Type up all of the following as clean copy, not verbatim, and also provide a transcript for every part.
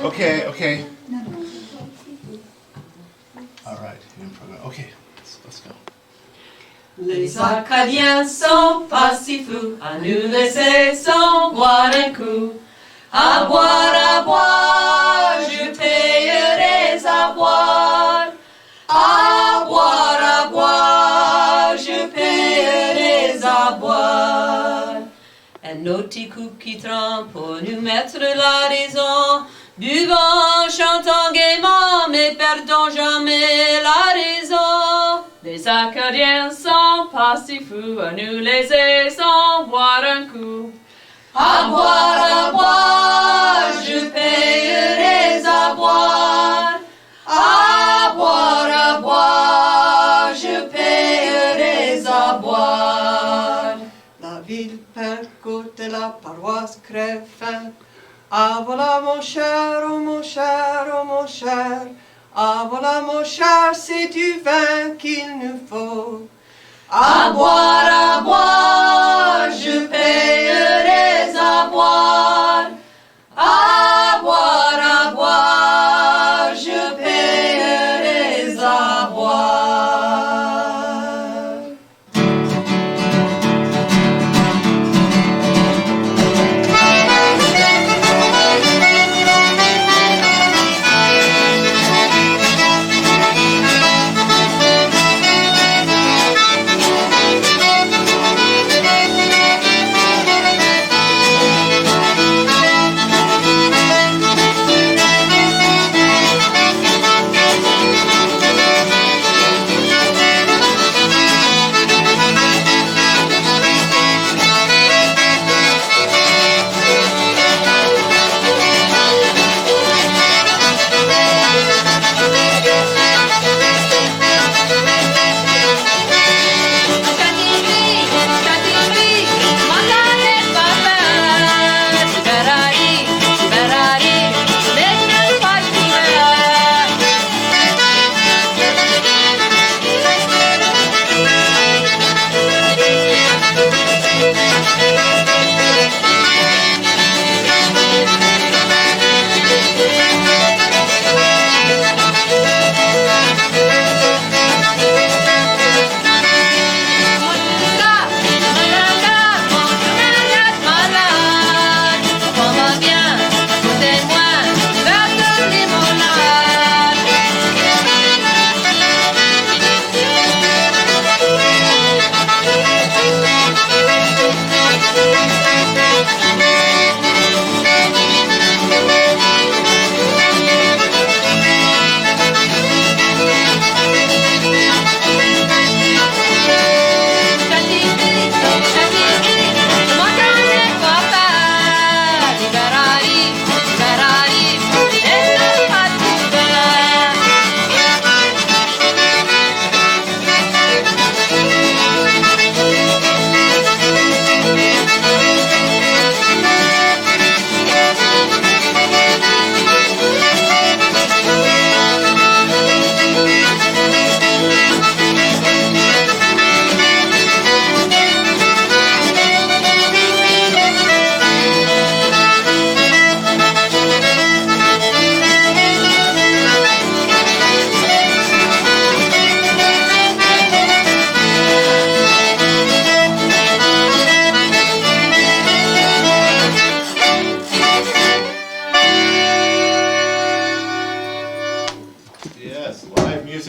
Okay, okay. All right, okay, let's go. Les Acadiens sont pas si fous à nous laisser sans boire un coup. À boire, je payerai à boire. À boire, je payerai à boire. Un autre petit coup qui trempe pour nous mettre la raison. Buvons, chantons gaiement, mais perdons jamais la raison. Les Acadiens sont pas si fous à nous laisser sans boire un coup. À boire, je payerai à boire. À boire, je payerai à boire. La ville perd côté la paroisse crève faim. Ah voilà mon cher, oh mon cher, oh mon cher. Ah voilà mon cher, c'est du vin qu'il nous faut. À boire, je payerai à boire. À boire, je payerai à boire.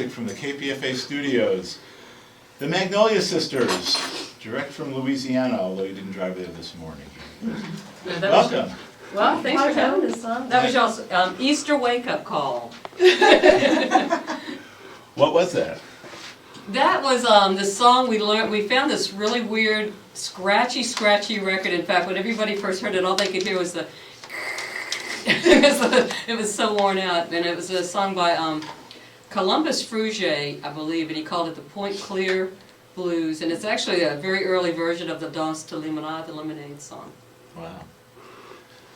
From the KPFA studios. The Magnolia sisters, direct from Louisiana, although you didn't drive there this morning. Welcome. Well, thanks for having us on. That was y'all's Easter wake-up call. What was that? That was this song we learned. We found this really weird, scratchy record. In fact, when everybody first heard it, all they could hear was the it was so worn out. And it was a song by Columbus Frugier, I believe, and he called it the Point Clear Blues, and it's actually a very early version of the Danse de Limonade, the Lemonade song. Wow.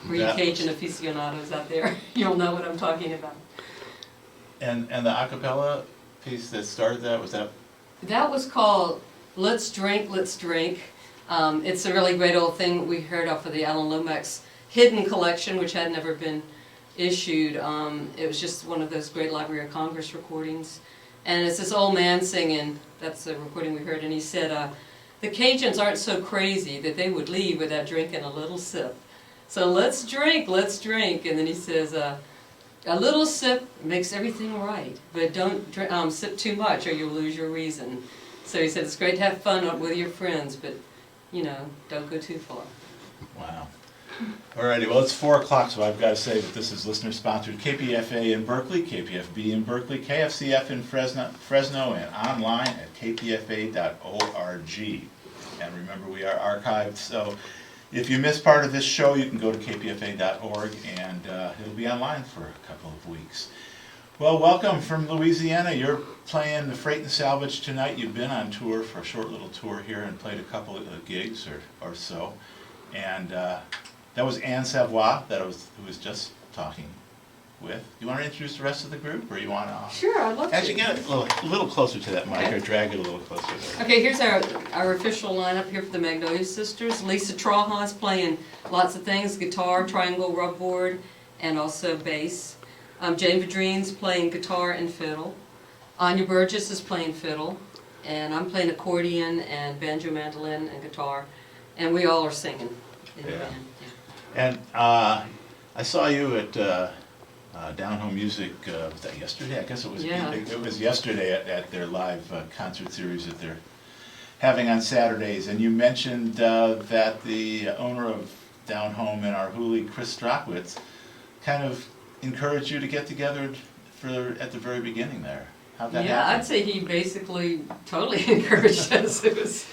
For you Cajun aficionados out there, you'll know what I'm talking about. And the a cappella piece that started that, was that? That was called Let's Drink, Let's Drink. It's a really great old thing we heard off of the Alan Lomax Hidden collection, which had never been issued. It was just one of those great Library of Congress recordings. And it's this old man singing, that's the recording we heard, and he said, the Cajuns aren't so crazy that they would leave without drinking a little sip. So let's drink. And then he says, a little sip makes everything right, but don't sip too much or you'll lose your reason. So he said, it's great to have fun with your friends, but, don't go too far. Wow. Alrighty, well, it's 4 o'clock, so I've got to say that this is listener-sponsored KPFA in Berkeley, KPFB in Berkeley, KFCF in Fresno, and online at kpfa.org. And remember, we are archived, so if you miss part of this show, you can go to kpfa.org, and it'll be online for a couple of weeks. Well, welcome from Louisiana. You're playing the Freight and Salvage tonight. You've been on tour for a short little tour here and played a couple of gigs or so. And that was Anne Savoy who was just talking with. You want to introduce the rest of the group, or you want to? Sure, I'd love to. Actually, get it a little closer to that mic, or drag it a little closer there. Okay, here's our official lineup here for the Magnolia Sisters. Lisa Trahan's playing lots of things, guitar, triangle, rubboard, and also bass. Jane Vidrine's playing guitar and fiddle. Anya Burgess is playing fiddle. And I'm playing accordion and banjo, mandolin, and guitar. And we all are singing in the band. Yeah. And I saw you at Down Home Music, was that yesterday? I guess it was. Yeah. It was yesterday at their live concert series that they're having on Saturdays. And you mentioned that the owner of Down Home in Arhoolie, Chris Strachwitz, kind of encouraged you to get together at the very beginning there. How'd that happen? I'd say he basically totally encouraged us. It was,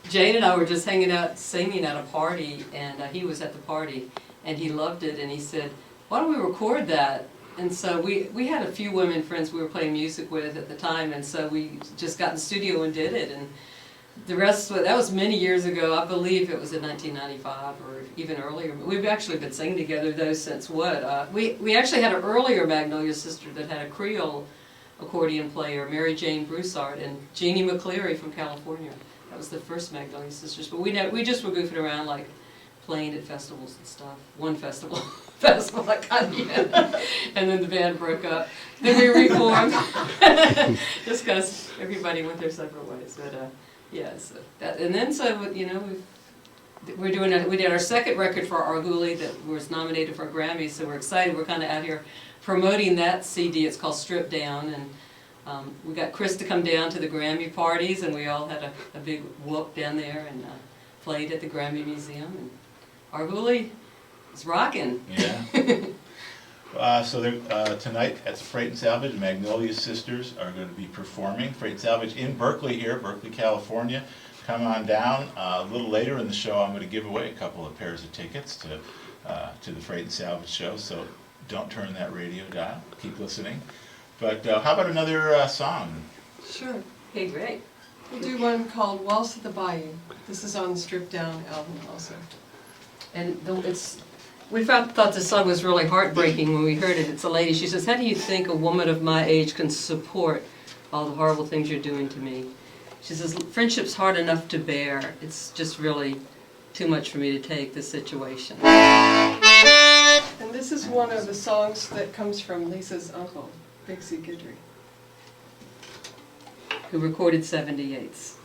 Jane and I were just hanging out singing at a party, and he was at the party, and he loved it, and he said, why don't we record that? And so we had a few women friends we were playing music with at the time, and so we just got in the studio and did it. And the rest, that was many years ago. I believe it was in 1995 or even earlier. But we've actually been singing together, though, since what? We actually had an earlier Magnolia sister that had a Creole accordion player, Mary Jane Broussard, and Jeannie McCleary from California. That was the first Magnolia sisters. But we just were goofing around, like playing at festivals and stuff. One festival like Anya, and then the band broke up. Then we reformed, just because everybody went their separate ways. But yeah, so that, and then we did our second record for Arhoolie that was nominated for a Grammy. So we're excited. We're kind of out here promoting that CD. It's called Strip Down, and we got Chris to come down to the Grammy parties, and we all had a big whoop down there and played at the Grammy Museum. And Arhoolie is rocking. Yeah. So tonight at the Freight and Salvage, Magnolia Sisters are going to be performing. Freight and Salvage in Berkeley here, Berkeley, California. Come on down. A little later in the show, I'm going to give away a couple of pairs of tickets to the Freight and Salvage show. So don't turn that radio dial. Keep listening. But how about another song? Sure. Okay, great. We'll do one called Waltz of the Bayou. This is on the Stripped Down album also. And we thought this song was really heartbreaking when we heard it. It's a lady. She says, how do you think a woman of my age can support all the horrible things you're doing to me? She says, friendship's hard enough to bear. It's just really too much for me to take, this situation. And this is one of the songs that comes from Lisa's uncle, Big C. Guidry, who recorded 78s.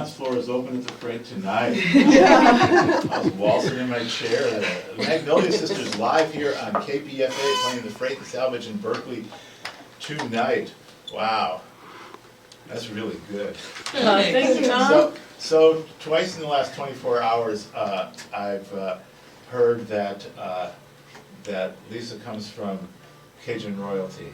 dance floor is open at the Freight tonight. I was waltzing in my chair. The Magnolia Sisters live here on KPFA playing the Freight and Salvage in Berkeley tonight. Wow, that's really good. Thank you, Tom. So twice in the last 24 hours, I've heard that that Lisa comes from Cajun royalty.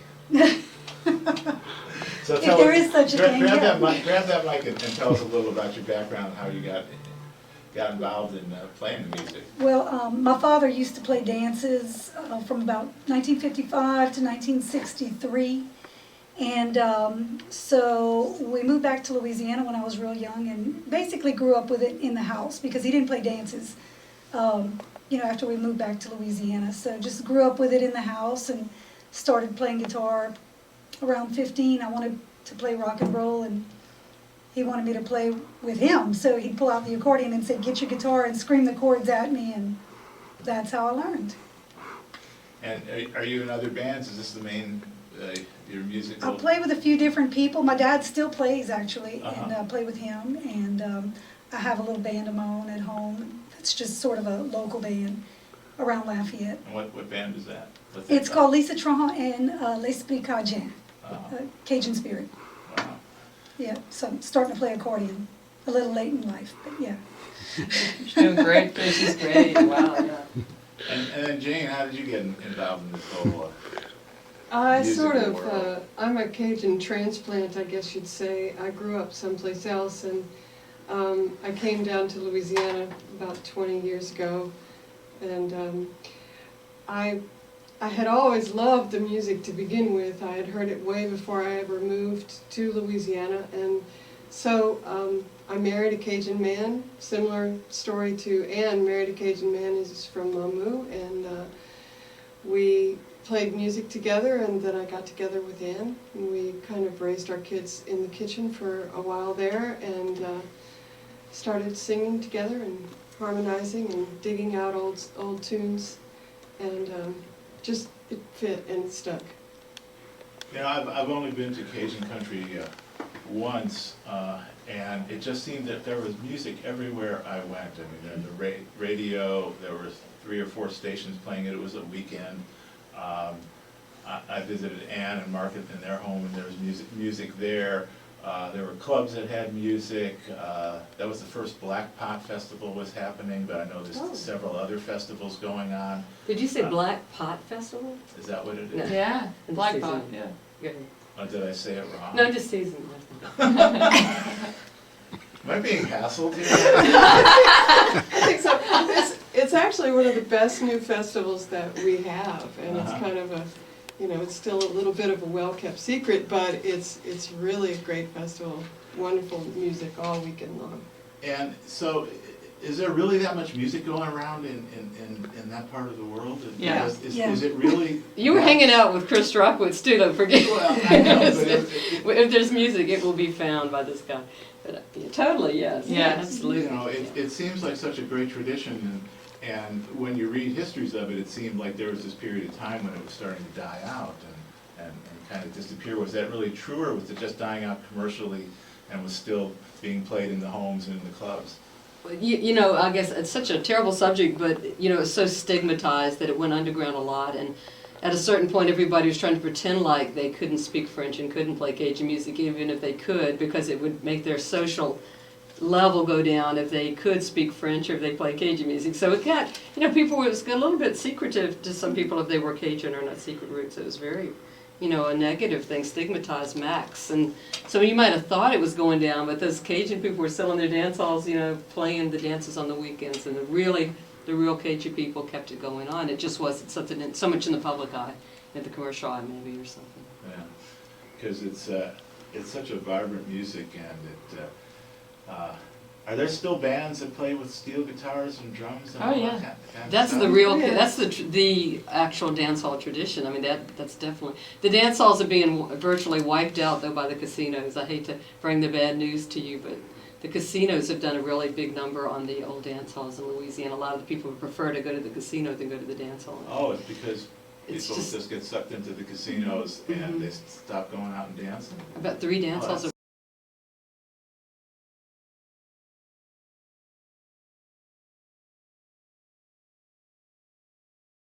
So If there is such a thing, grab yeah. grab that mic and tell us a little about your background, how you got involved in playing the music. Well, my father used to play dances from about 1955 to 1963. And so we moved back to Louisiana when I was real young and basically grew up with it in the house because he didn't play dances, after we moved back to Louisiana. So just grew up with it in the house and started playing guitar around 15. I wanted to play rock and roll, and he wanted me to play with him. So he'd pull out the accordion and say, "Get your guitar," and scream the chords at me, and that's how I learned. And are you in other bands? Is this the main, your musical? I play with a few different people. My dad still plays, actually, and Uh-huh. I play with him. And I have a little band of my own at home. It's just sort of a local band around Lafayette. And what band is that? What's It's that called Lisa Trahan and L'Esprit Cajun, Uh-huh. Cajun Spirit. Wow. Yeah, so I'm starting to play accordion. A little late in life, but yeah. She's doing great. She's great. Wow, yeah. And then Jane, how did you get involved in this whole? I Music sort of, world. I'm a Cajun transplant, I guess you'd say. I grew up someplace else, and I came down to Louisiana about 20 years ago, and I had always loved the music to begin with. I had heard it way before I ever moved to Louisiana, and so I married a Cajun man. Similar story to Anne, married a Cajun man who's from Mamu, and we played music together, and then I got together with Anne, and we kind of raised our kids in the kitchen for a while there, and started singing together and harmonizing and digging out old tunes, and just it fit and it stuck. You know, I've only been to Cajun country once, and it just seemed that there was music everywhere I went. I mean, there the radio, there were 3 or 4 stations playing it. It was a weekend. I visited Ann and Mark in their home, and there was music there. There were clubs that had music. That was the first Black Pot Festival was happening, but I know there's several other festivals going on. Did you say Black Pot Festival? Is that what it is? No. Yeah, And Black season. Pot, yeah. Good. Or did I say it wrong? No, just season. Am I being hassled here? I think so. It's actually one of the best new festivals that we have, and it's kind of a, it's still a little bit of a well-kept secret, but it's really a great festival. Wonderful music all weekend long. And so, is there really that much music going around in that part of the world? Yeah. Is it really? You were hanging out with Chris Strachwitz too, don't forget. Well, I know, but If there's music, it will be found by this guy. But, totally, yes. Yes. Absolutely. it seems like such a great tradition, and when you read histories of it, it seemed like there was this period of time when it was starting to die out and kind of disappear. Was that really true, or was it just dying out commercially and was still being played in the homes and in the clubs? I guess it's such a terrible subject, but, it's so stigmatized that it went underground a lot, and at a certain point everybody was trying to pretend like they couldn't speak French and couldn't play Cajun music, even if they could, because it would make their social level go down if they could speak French or if they play Cajun music. So it got, people, it was a little bit secretive to some people if they were Cajun or not secret roots. It was very, a negative thing, stigmatized max. And so you might have thought it was going down, but those Cajun people were still in their dance halls, playing the dances on the weekends, and the real Cajun people kept it going on. It just wasn't something so much in the public eye, in the commercial eye maybe or something. Yeah, because it's such a vibrant music, and it. Are there still bands that play with steel guitars and drums? And Oh, all yeah. that kind of That's stuff? the real. Oh, yeah. That's the actual dance hall tradition. I mean, that's definitely the dance halls are being virtually wiped out though by the casinos. I hate to bring the bad news to you, but the casinos have done a really big number on the old dance halls in Louisiana. A lot of the people would prefer to go to the casino than go to the dance hall. Oh, it's because It's people just get sucked into the casinos and they stop going out and dancing. About 3 dance Oh, halls are